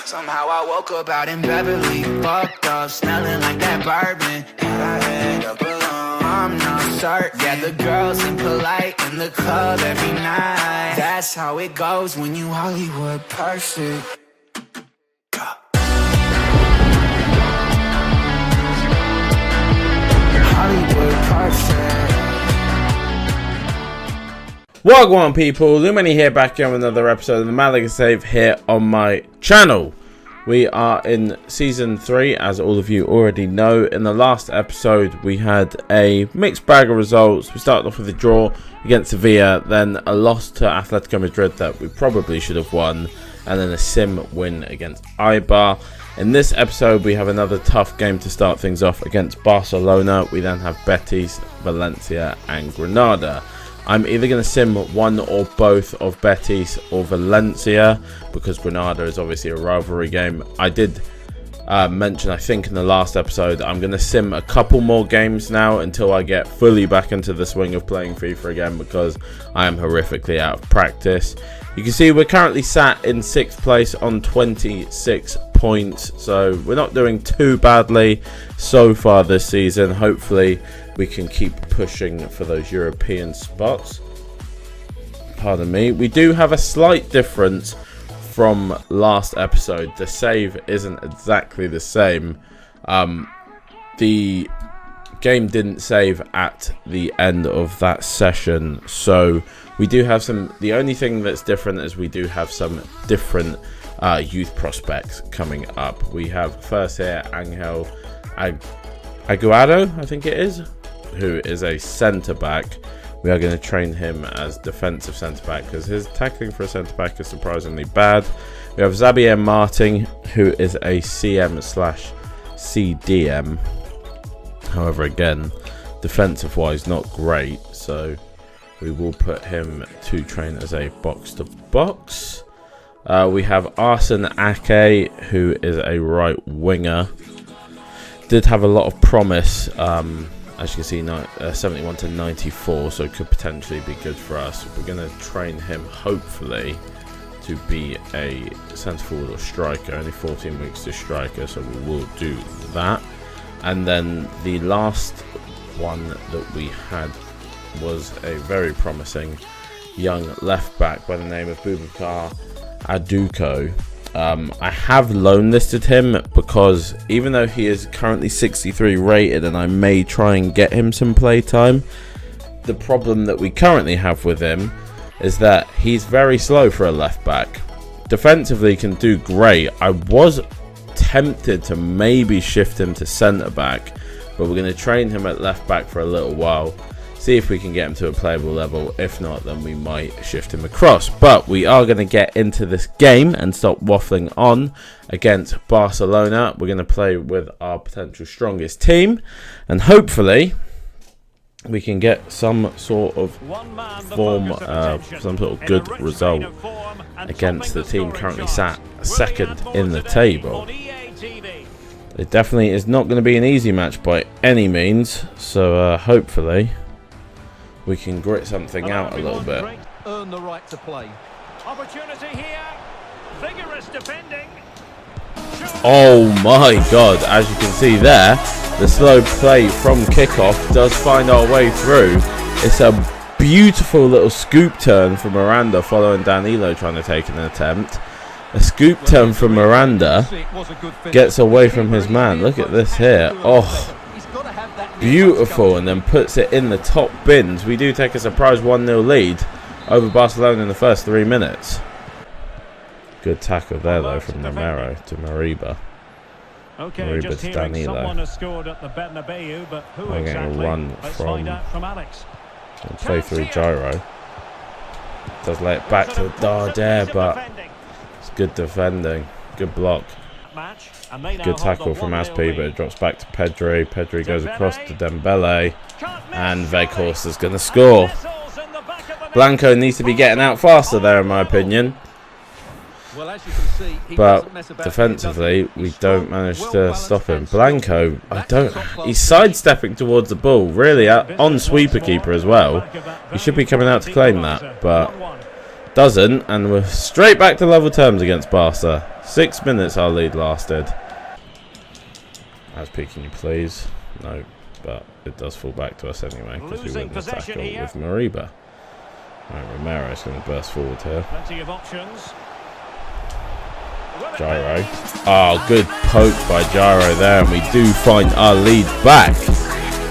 Somehow I woke up out in Beverly, fucked up, smelling like that bourbon. And I had up alone, I'm not certain. Yeah, the girls impolite in the club every night. That's how it goes when you Hollywood perfect. Hollywood perfect. Wagwan people, Lumini here, back here with another episode of the Malaga Save here on my channel. We are in Season 3, as all of you already know. In the last episode, we had a mixed bag of results. We started off with a draw against Sevilla, then a loss to Atletico Madrid that we probably should have won, and then a sim win against Eibar. In this episode, we have another tough game to start things off against Barcelona. We then have Betis, Valencia, and Granada. I'm either going to sim one or both of Betis or Valencia because Granada is obviously a rivalry game. I did mention, I think in the last episode, I'm going to sim a couple more games now until I get fully back into the swing of playing FIFA again because I am horrifically out of practice. You can see we're currently sat in 6th place on 26 points, so we're not doing too badly so far this season. Hopefully we can keep pushing for those European spots. Pardon me. We do have a slight difference from last episode. The save isn't exactly the same. The game didn't save at the end of that session, so we do have some. The only thing that's different is we do have some different youth prospects coming up. We have first here Angel Aguado, I think it is, who is a centre back. We are going to train him as defensive centre back because his tackling for a centre back is surprisingly bad. We have Xavier Martin, who is a CM/CDM. However, again, defensive wise not great, so we will put him to train as a box to box. We have Arsene Ake, who is a right winger. Did have a lot of promise, as you can see, 71 to 94, so could potentially be good for us. We're going to train him, hopefully, to be a centre forward or striker. Only 14 weeks to striker, so we will do that. And then the last one that we had was a very promising young left back by the name of Boubacar Aduko. I have loan listed him because even though he is currently 63 rated and I may try and get him some play time, the problem that we currently have with him is that he's very slow for a left back. Defensively can do great. I was tempted to maybe shift him to centre back, but we're going to train him at left back for a little while, see if we can get him to a playable level. If not, then we might shift him across. But we are going to get into this game and stop waffling on against Barcelona. We're going to play with our potential strongest team, and hopefully we can get some sort of form, some sort of good result against the team currently sat second in the table. It definitely is not going to be an easy match by any means, so hopefully we can grit something out a little bit. Earn the right to play. Opportunity here. Vigorous defending. Oh my god, as you can see there, the slow play from kickoff does find our way through. It's a beautiful little scoop turn from Miranda following Danilo trying to take an attempt. A scoop turn from Miranda gets away from his man. Look at this here. Oh, beautiful, and then puts it in the top bins. We do take a surprise 1-0 lead over Barcelona in the first 3 minutes. Good tackle there though from Romero to Mariba. Mariba to Danilo. We're getting a run from play through Gyro. Does lay it back to Dardare, but it's good defending. Good block. Good tackle from Aspi, but it drops back to Pedri. Pedri goes across to Dembele, and Weghorst is going to score. Blanco needs to be getting out faster there, in my opinion. But defensively, we don't manage to stop him. Blanco, he's sidestepping towards the ball, really, on sweeper keeper as well. He should be coming out to claim that, but Doesn't, and we're straight back to level terms against Barca. 6 minutes our lead lasted. SP, can you please? No, but it does fall back to us anyway because we win the tackle with Mariba. Right, Romero's going to burst forward here. Plenty of options. Gyro. Oh, good poke by Gyro there, and we do find our lead back.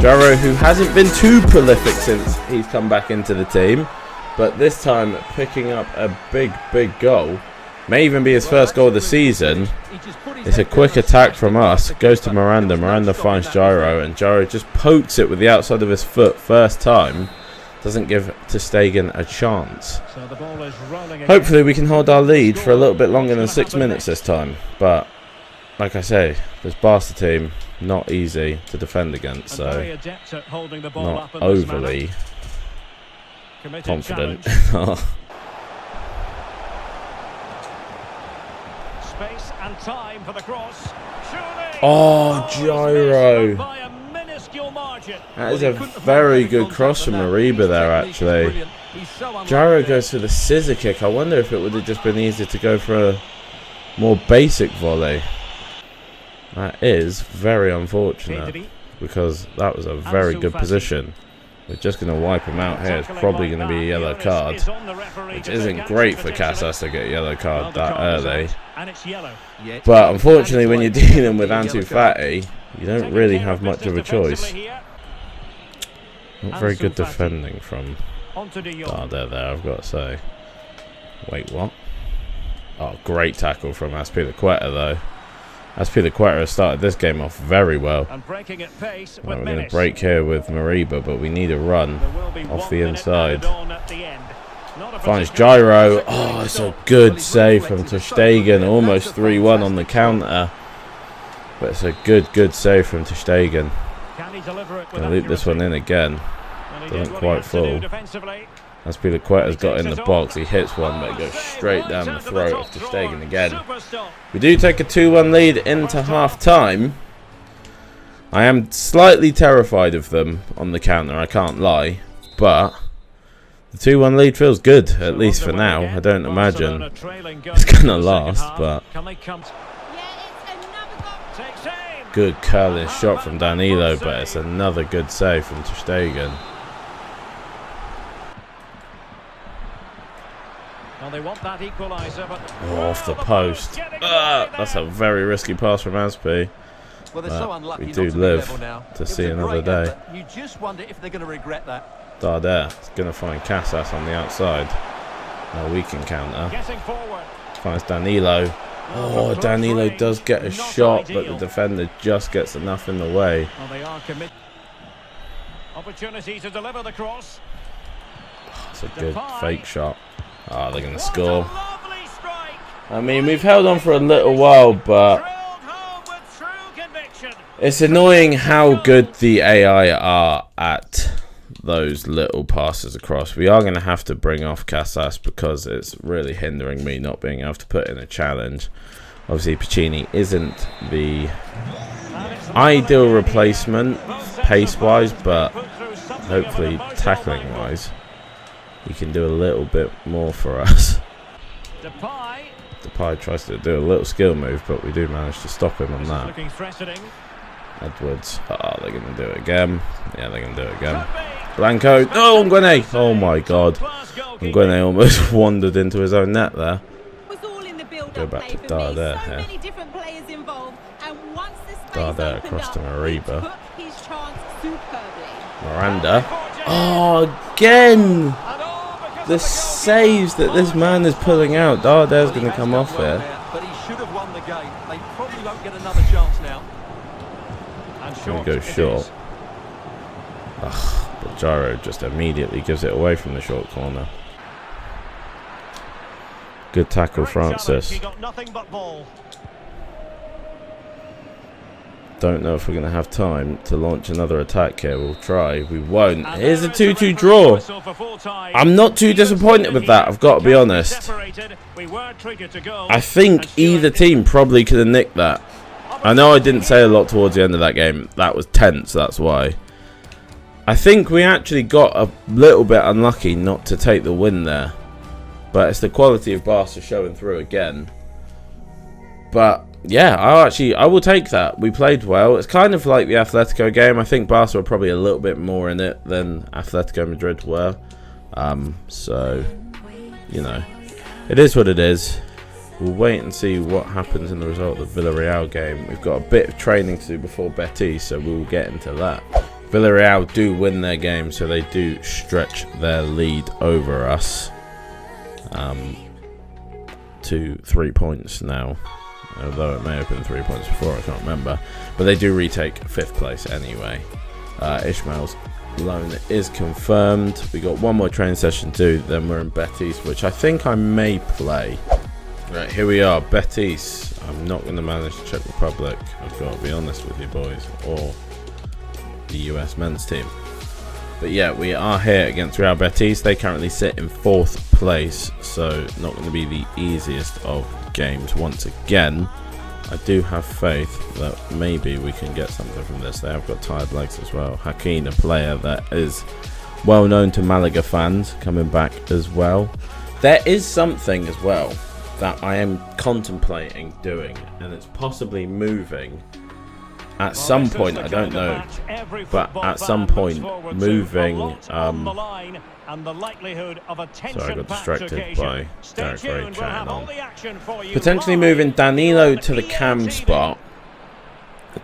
Gyro, who hasn't been too prolific since he's come back into the team, but this time picking up a big goal. May even be his first goal of the season. It's a quick attack from us. Goes to Miranda. Miranda finds Gyro, and Gyro just pokes it with the outside of his foot first time. Doesn't give ter Stegen a chance. So the ball is rolling. Hopefully we can hold our lead for a little bit longer than 6 minutes this time. But like I say, this Barca team not easy to defend against, so not overly confident. Space and time for the cross. Oh, Gyro. That is a very good cross from Mariba there, actually. Gyro goes for the scissor kick. I wonder if it would have just been easier to go for a more basic volley. That is very unfortunate, because that was a very good position. We're just going to wipe him out here. It's probably going to be a yellow card, which isn't great for Casas to get a yellow card that early. But unfortunately, when you're dealing with Ansu Fati, you don't really have much of a choice. Not very good defending from Darder there, I've got to say. Wait, what? Oh, great tackle from Azpilicueta though. Azpilicueta has started this game off very well. Right, we're going to break here with Mariba, but we need a run off the inside. Finds Gyro. Oh, it's a good save from ter Stegen. Almost 3-1 on the counter. But it's a good save from ter Stegen. Going to loop this one in again. Doesn't quite fall. Azpilicueta's got in the box. He hits one, but it goes straight down the throat of ter Stegen again. We do take a 2-1 lead into half-time. I am slightly terrified of them on the counter, I can't lie. But the 2-1 lead feels good, at least for now. I don't imagine it's going to last, but good curling shot from Danilo, but it's another good save from ter Stegen. Oh, off the post. That's a very risky pass from Azpi. But we do live to see another day. Darder is going to find Casas on the outside. No, we can counter. Finds Danilo. Oh, Danilo does get a shot, but the defender just gets enough in the way. Opportunity to deliver the cross. It's a good fake shot. Oh, they're going to score. I mean, we've held on for a little while, but it's annoying how good the AI are at those little passes across. We are going to have to bring off Casas because it's really hindering me not being able to put in a challenge. Obviously, Piccini isn't the ideal replacement pace-wise, but hopefully tackling-wise, he can do a little bit more for us. Depay tries to do a little skill move, but we do manage to stop him on that. Edwards. Oh, they're going to do it again. Yeah, they're going to do it again. Blanco. No, Nguene. Oh my god. Nguene almost wandered into his own net there. Go back to Darder here. Darder across to Mariba. Miranda. Oh, again! The saves that this man is pulling out. Darder's going to come off here. But he should have won the game. They probably won't get another chance now. Going to go short. Ugh, but Gyro just immediately gives it away from the short corner. Good tackle, Francis. Don't know if we're going to have time to launch another attack here. We'll try. We won't. Here's a 2-2 draw. I'm not too disappointed with that, I've got to be honest. I think either team probably could have nicked that. I know I didn't say a lot towards the end of that game. That was tense, that's why. I think we actually got a little bit unlucky not to take the win there. But it's the quality of Barca showing through again. But yeah, I will take that. We played well. It's kind of like the Atletico game. I think Barca were probably a little bit more in it than Atletico Madrid were. So, you know, it is what it is. We'll wait and see what happens in the result of the Villarreal game. We've got a bit of training to do before Betis, so we'll get into that. Villarreal do win their game, so they do stretch their lead over us to 3 points now. Although it may have been 3 points before, I can't remember. But they do retake 5th place anyway. Ishmael's loan is confirmed. We got one more training session to do, then we're in Betis, which I think I may play. Right, here we are, Betis. I'm not going to manage Czech Republic, I've got to be honest with you boys, or the US men's team. But yeah, we are here against Real Betis. They currently sit in 4th place, so not going to be the easiest of games once again. I do have faith that maybe we can get something from this. They have got tired legs as well. Hakeem, a player that is well known to Malaga fans, coming back as well. There is something as well that I am contemplating doing, and it's possibly moving at some point, I don't know, but at some point moving sorry, I got distracted by Derek Ray chatting on. Potentially moving Danilo to the cam spot,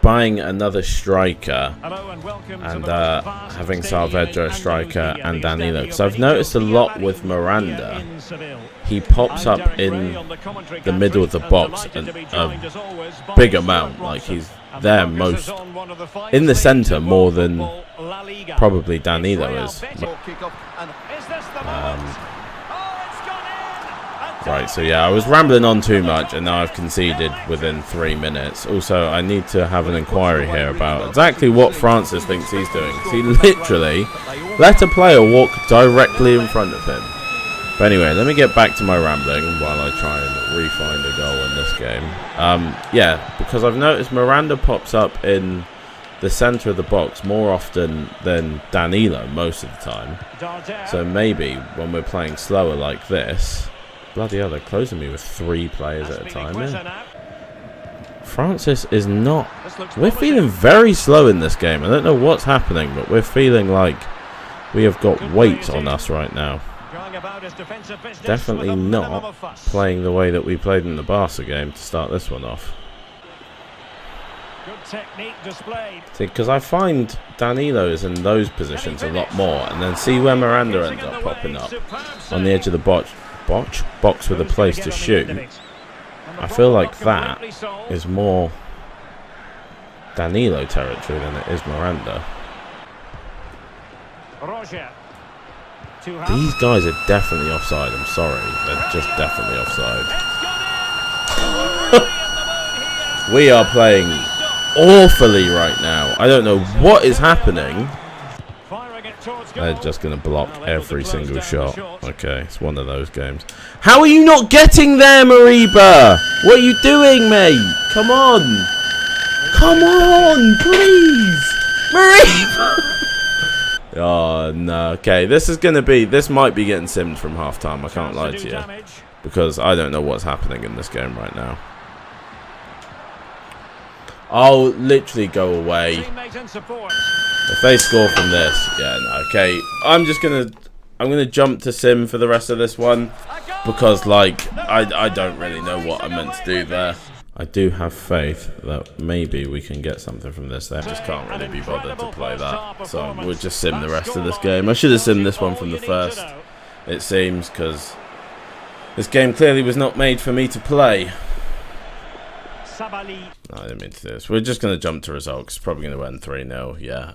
buying another striker, and having Saavedra striker and Danilo. Because I've noticed a lot with Miranda, he pops up in the middle of the box a big amount. Like, he's there most in the centre more than probably Danilo is. Right, so yeah, I was rambling on too much, and now I've conceded within 3 minutes. Also, I need to have an inquiry here about exactly what Francis thinks he's doing. He literally let a player walk directly in front of him. But anyway, let me get back to my rambling while I try and re-find a goal in this game. Yeah, because I've noticed Miranda pops up in the centre of the box more often than Danilo most of the time. So maybe when we're playing slower like this... Bloody hell, they're closing me with 3 players at a time. Yeah. Francis is not... We're feeling very slow in this game. I don't know what's happening, but we're feeling like we have got weight on us right now. Definitely not playing the way that we played in the Barca game to start this one off. See, because I find Danilo is in those positions a lot more, and then see where Miranda ends up popping up on the edge of the box with a place to shoot. I feel like that is more Danilo territory than it is Miranda. These guys are definitely offside. I'm sorry, they're just definitely offside. We are playing awfully right now. I don't know what is happening. They're just going to block every single shot. Okay, it's one of those games. How are you not getting there, Mariba? What are you doing, mate? Come on. Come on, please. Mariba. Oh, no. Okay, this might be getting simmed from half-time. I can't lie to you. Because I don't know what's happening in this game right now. I'll literally go away. If they score from this, yeah, no, okay. I'm gonna jump to sim for the rest of this one because, like, I don't really know what I meant to do there. I do have faith that maybe we can get something from this. They just can't really be bothered to play that, so we'll just sim the rest of this game. I should have simmed this one from the first, it seems, because this game clearly was not made for me to play. No, I didn't mean to do this. We're just going to jump to results. It's probably going to end 3-0. Yeah,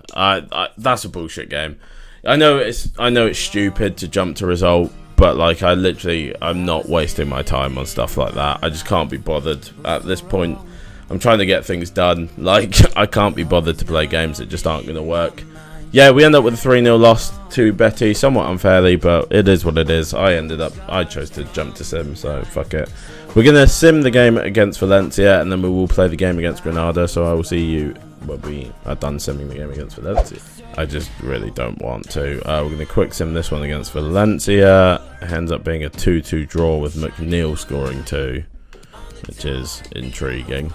that's a bullshit game. I know it's stupid to jump to result, but like I'm not wasting my time on stuff like that. I just can't be bothered at this point. I'm trying to get things done. Like, I can't be bothered to play games that just aren't going to work. Yeah, we end up with a 3-0 loss to Betis, somewhat unfairly, but it is what it is. I chose to jump to sim, so fuck it. We're going to sim the game against Valencia, and then we will play the game against Granada, so I will see you when we are done simming the game against Valencia. I just really don't want to. We're going to quick sim this one against Valencia. It ends up being a 2-2 draw with McNeil scoring 2, which is intriguing.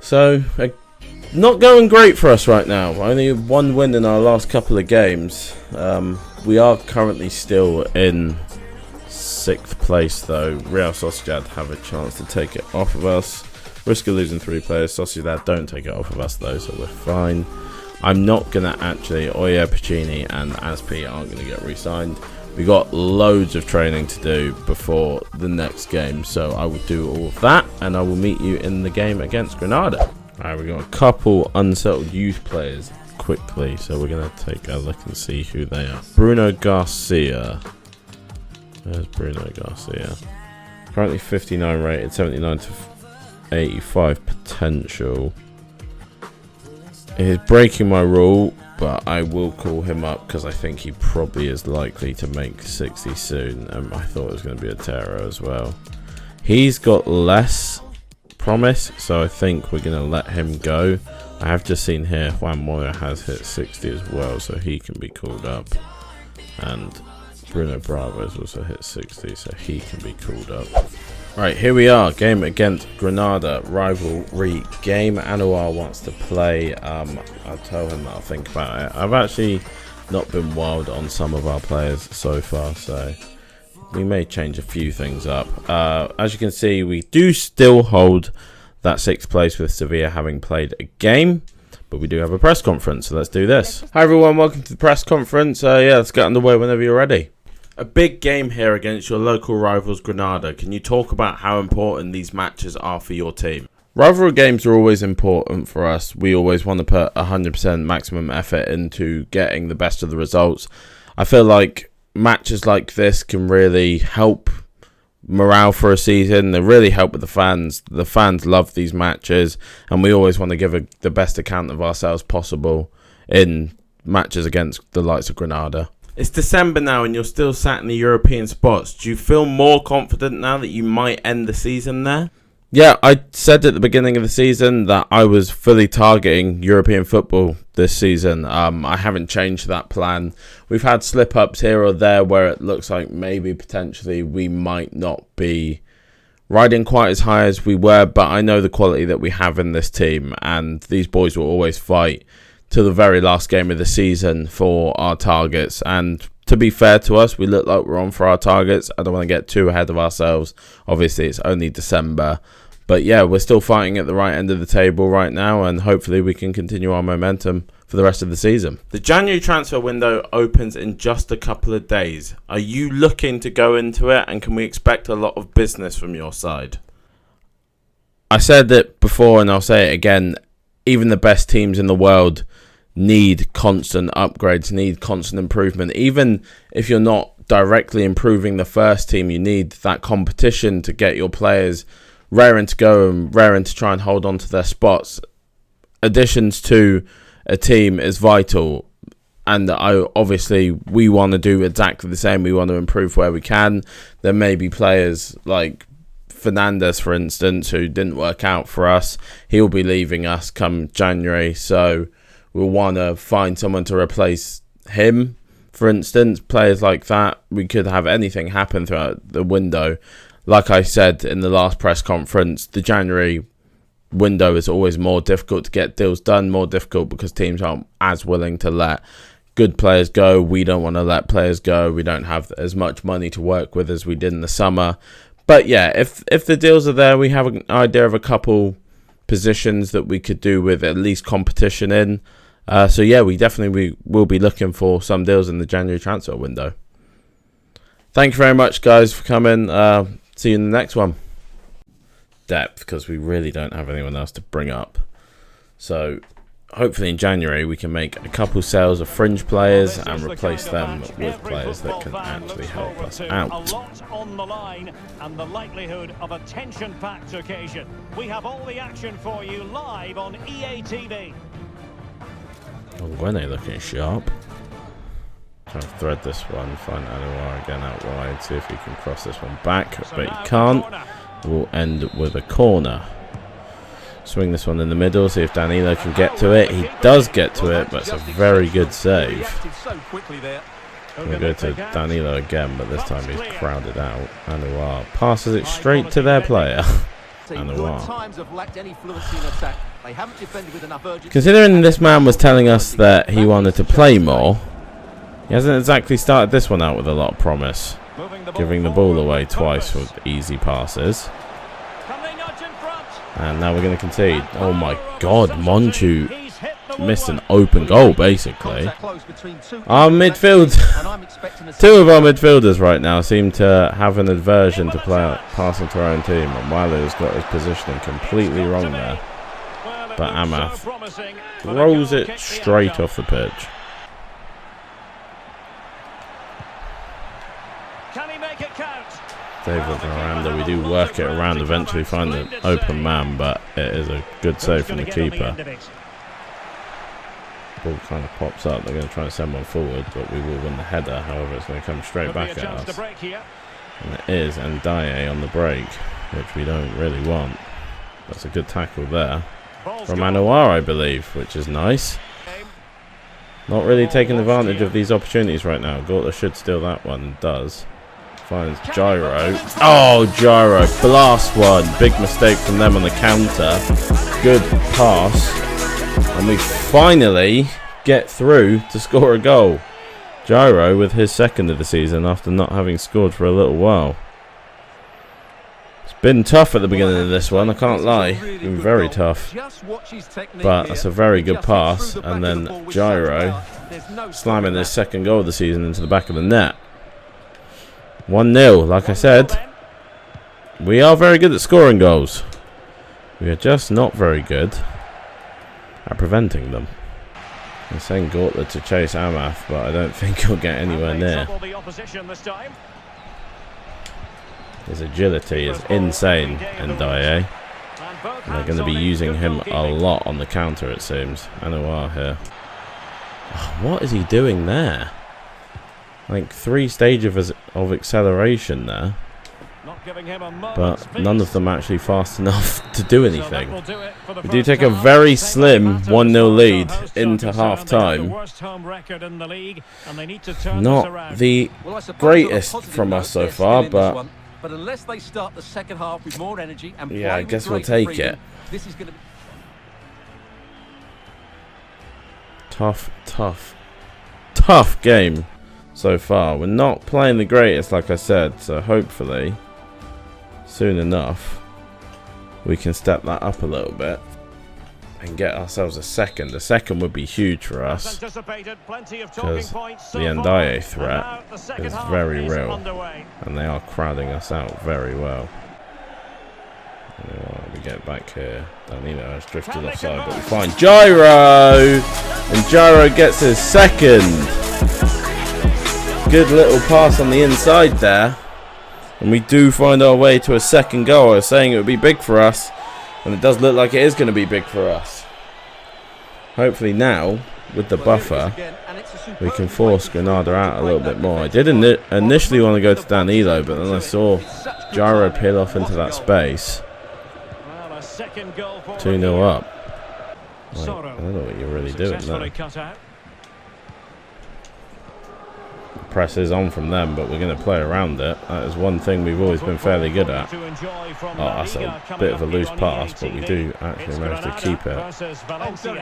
So, not going great for us right now. Only 1 win in our last couple of games. We are currently still in 6th place though. Real Sociedad have a chance to take it off of us. Risk of losing 3 players. Sociedad don't take it off of us though, so we're fine. I'm not going to actually... Oye, Pacini and Aspi aren't going to get re-signed. We got loads of training to do before the next game, so I will do all of that and I will meet you in the game against Granada. Alright, we've got a couple unsettled youth players quickly, so we're going to take a look and see who they are. Bruno Garcia. There's Bruno Garcia. Currently 59 rated, 79 to 85 potential. He's breaking my rule, but I will call him up because I think he probably is likely to make 60 soon. I thought it was going to be a terror as well. He's got less promise, so I think we're going to let him go. I have just seen here Juan Moya has hit 60 as well, so he can be called up. And Bruno Bravo has also hit 60, so he can be called up. Right, here we are. Game against Granada. Rivalry game. Anwar wants to play. I'll tell him that I'll think about it. I've actually not been wild on some of our players so far, so we may change a few things up. As you can see, we do still hold that 6th place with Sevilla having played a game, but we do have a press conference, so let's do this. Hi everyone, welcome to the press conference. Yeah, let's get underway whenever you're ready. A big game here against your local rivals Granada. Can you talk about how important these matches are for your team? Rivalry games are always important for us. We always want to put 100% maximum effort into getting the best of the results. I feel like matches like this can really help morale for a season. They really help with the fans. The fans love these matches, and we always want to give the best account of ourselves possible in matches against the likes of Granada. It's December now and you're still sat in the European spots. Do you feel more confident now that you might end the season there? Yeah, I said at the beginning of the season that I was fully targeting European football this season. I haven't changed that plan. We've had slip-ups here or there where it looks like maybe potentially we might not be riding quite as high as we were, but I know the quality that we have in this team, and these boys will always fight to the very last game of the season for our targets. And to be fair to us, we look like we're on for our targets. I don't want to get too ahead of ourselves. Obviously, it's only December. But yeah, we're still fighting at the right end of the table right now, and hopefully we can continue our momentum for the rest of the season. The January transfer window opens in just a couple of days. Are you looking to go into it, and can we expect a lot of business from your side? I said it before and I'll say it again. Even the best teams in the world need constant upgrades, need constant improvement. Even if you're not directly improving the first team, you need that competition to get your players raring to go and raring to try and hold on to their spots. Additions to a team is vital, and obviously we want to do exactly the same. We want to improve where we can. There may be players like Fernandez, for instance, who didn't work out for us. He'll be leaving us come January, so we'll want to find someone to replace him. For instance, players like that, we could have anything happen throughout the window. Like I said in the last press conference, the January window is always more difficult to get deals done, more difficult because teams aren't as willing to let good players go. We don't want to let players go. We don't have as much money to work with as we did in the summer. But yeah, if the deals are there, we have an idea of a couple positions that we could do with at least competition in. So yeah, we definitely will be looking for some deals in the January transfer window. Thank you very much, guys, for coming. See you in the next one. Depth, because we really don't have anyone else to bring up. So hopefully in January we can make a couple sales of fringe players and replace them with players that can actually help us out. A lot on the line and the likelihood of a tension-packed occasion. We have all the action for you live on EA TV. Onguene looking sharp. Trying to thread this one, find Anwar again out wide, see if he can cross this one back, but he can't. We'll end with a corner. Swing this one in the middle, see if Danilo can get to it. He does get to it, but it's a very good save. We'll go to Danilo again, but this time he's crowded out. Anouar passes it straight to their player. Anouar. Considering this man was telling us that he wanted to play more, he hasn't exactly started this one out with a lot of promise. Giving the ball away twice with easy passes. And now we're going to concede. Oh my god, Monchu missed an open goal, basically. Our midfield, two of our midfielders right now seem to have an aversion to passing to our own team. Milo's got his positioning completely wrong there. But Amath throws it straight off the pitch. David Miranda, we do work it around, eventually find an open man, but it is a good save from the keeper. Ball kind of pops up, they're going to try and send one forward, but we will win the header. However, it's going to come straight back at us. And it is Ndiaye on the break, which we don't really want. That's a good tackle there from Anouar, I believe, which is nice. Not really taking advantage of these opportunities right now. Gorta should steal that one, and does. Finds Gyro. Oh, Gyro. Blast one. Big mistake from them on the counter. Good pass. And we finally get through to score a goal. Gyro with his second of the season after not having scored for a little while. It's been tough at the beginning of this one, I can't lie. It's been very tough. But that's a very good pass. And then Gyro slamming his second goal of the season into the back of the net. 1-0, like I said, we are very good at scoring goals. We are just not very good at preventing them. I'm saying Gortler to chase Amath, but I don't think he'll get anywhere near. His agility is insane, Ndiaye. And they're going to be using him a lot on the counter, it seems. Anouar here. Oh, what is he doing there? Like 3 stages of acceleration there, but none of them actually fast enough to do anything. We do take a very slim 1-0 lead into half-time. Not the greatest from us so far, but yeah, I guess we'll take it. Tough game so far. We're not playing the greatest, like I said, so hopefully soon enough we can step that up a little bit and get ourselves a second. A second would be huge for us because the Ndiaye threat is very real and they are crowding us out very well. We get back here. Danilo has drifted offside, but we find Gyro, and Gyro gets his second. Good little pass on the inside there, and we do find our way to a second goal. I was saying it would be big for us, and it does look like it is going to be big for us. Hopefully now, with the buffer, we can force Granada out a little bit more. I did initially want to go to Danilo, but then I saw Gyro peel off into that space. 2-0 up. Like, I don't know what you're really doing there. Press is on from them, but we're going to play around it. That is one thing we've always been fairly good at. Oh, that's a bit of a loose pass, but we do actually manage to keep it.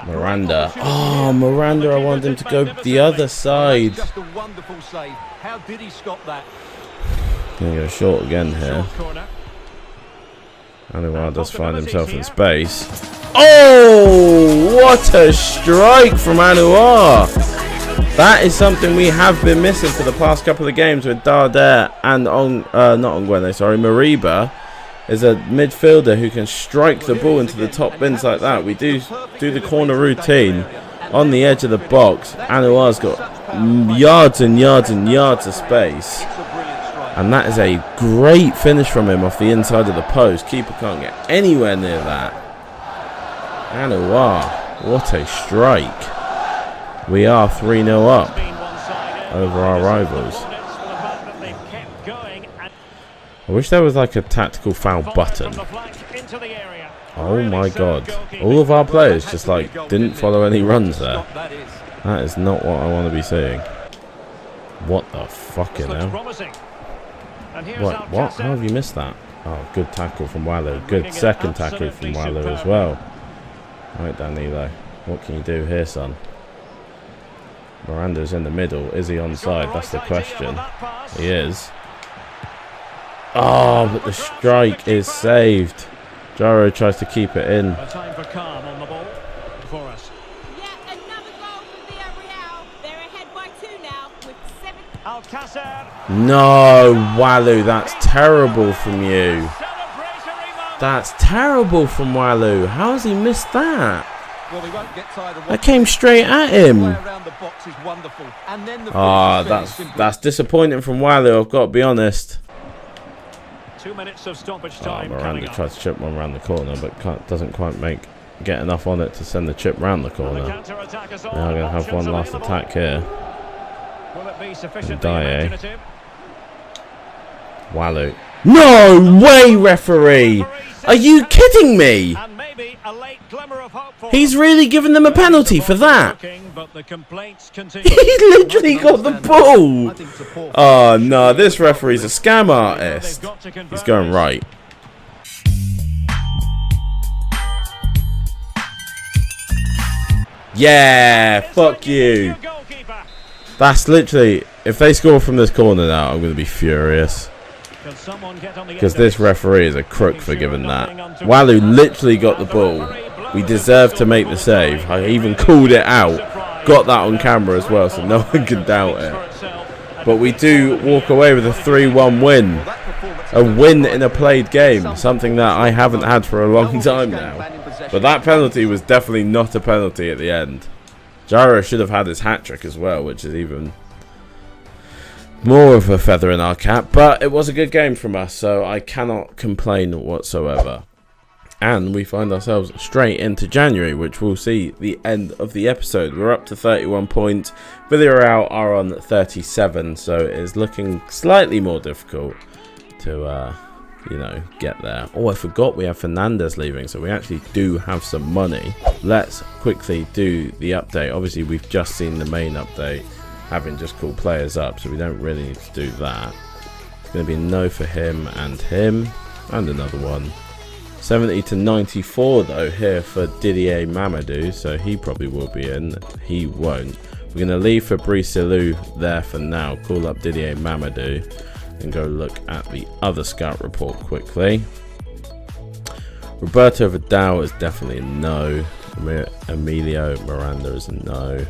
Miranda. Oh, Miranda, I wanted him to go the other side. Going to go short again here. Anouar does find himself in space. Oh, what a strike from Anouar! That is something we have been missing for the past couple of games with Darder and Mariba is a midfielder who can strike the ball into the top bins like that. We do the corner routine on the edge of the box. Anouar's got yards and yards and yards of space. And that is a great finish from him off the inside of the post. Keeper can't get anywhere near that. Anouar, what a strike. We are 3-0 up over our rivals. I wish there was like a tactical foul button. Oh my god. All of our players just like didn't follow any runs there. That is not what I want to be seeing. What the fucking hell? What? How have you missed that? Oh, good tackle from Walu. Good second tackle from Walu as well. Right, Danilo. What can you do here, son? Miranda's in the middle. Is he onside? That's the question. He is. Oh, but the strike is saved. Jaro tries to keep it in. Time for calm on the ball for us. Yeah, another goal for Villarreal. They're ahead by 2 now with 7. Alcácer. No, Walu, that's terrible from you. That's terrible from Walu. How has he missed that? Well, he won't get tired of I came straight at him. around the box is wonderful. And then the that's disappointing from Walu, I've got to be honest. 2 minutes of stoppage Oh, time. Miranda tries to chip one around the corner, but doesn't quite get enough on it to send the chip round the corner. Now I'm going to have one last attack here. Will it be sufficiently Dye. imaginative? Walu. No way, referee! Are you kidding me? And maybe a late glimmer of hope for He's really given them a penalty for that. But the complaints continue. He literally got the ball. Oh no, this referee's a scam artist. He's going right. Yeah, fuck you. That's literally, if they score from this corner now, I'm going to be furious. Because this referee is a crook for giving that. Walu literally got the ball. We deserve to make the save. I even called it out. Got that on camera as well, so no one can doubt it. But we do walk away with a 3-1 win. A win in a played game. Something that I haven't had for a long time now. But that penalty was definitely not a penalty at the end. Jaro should have had his hat-trick as well, which is even more of a feather in our cap. But it was a good game from us, so I cannot complain whatsoever. And we find ourselves straight into January, which we'll see the end of the episode. We're up to 31 points. Villarreal are on 37, so it is looking slightly more difficult to, get there. Oh, I forgot we have Fernandez leaving, so we actually do have some money. Let's quickly do the update. Obviously, we've just seen the main update, having just called players up, so we don't really need to do that. It's going to be a no for him, and another one. 70 to 94 though here for Didier Mamadou, so he probably will be in. He won't. We're going to leave Fabrice Silou there for now. Call up Didier Mamadou and go look at the other scout report quickly. Roberto Vidal is definitely a no. Emilio Miranda is a no.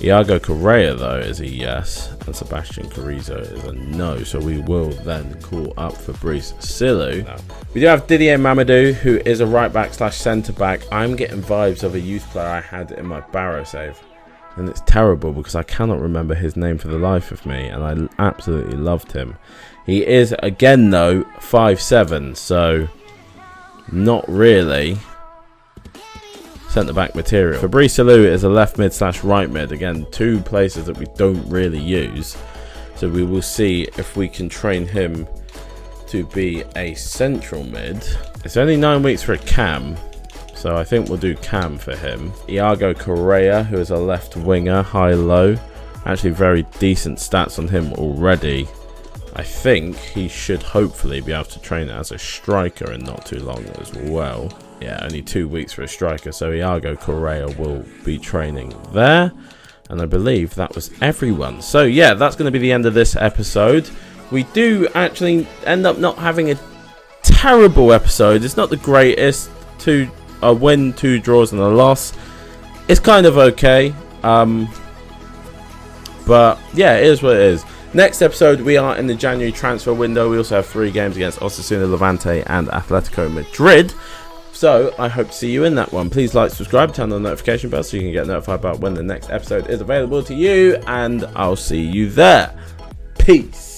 Iago Correa though is a yes, and Sebastian Carrizo is a no, so we will then call up Fabrice Silou. We do have Didier Mamadou, who is a right back / centre back. I'm getting vibes of a youth player I had in my Barrow save, and it's terrible because I cannot remember his name for the life of me, and I absolutely loved him. He is again though 5'7", so not really centre-back material. Fabrice Silou is a left mid / right mid. Again, two places that we don't really use. So we will see if we can train him to be a central mid. It's only 9 weeks for a cam, so I think we'll do cam for him. Iago Correa, who is a left winger, high-low. Actually very decent stats on him already. I think he should hopefully be able to train as a striker in not too long as well. Yeah, only 2 weeks for a striker, so Iago Correa will be training there. And I believe that was everyone. So yeah, that's going to be the end of this episode. We do actually end up not having a terrible episode. It's not the greatest. A win, 2 draws and a loss. It's kind of okay. But yeah, it is what it is. Next episode, we are in the January transfer window. We also have 3 games against Osasuna, Levante and Atletico Madrid. So I hope to see you in that one. Please like, subscribe, turn on the notification bell so you can get notified about when the next episode is available to you. And I'll see you there. Peace.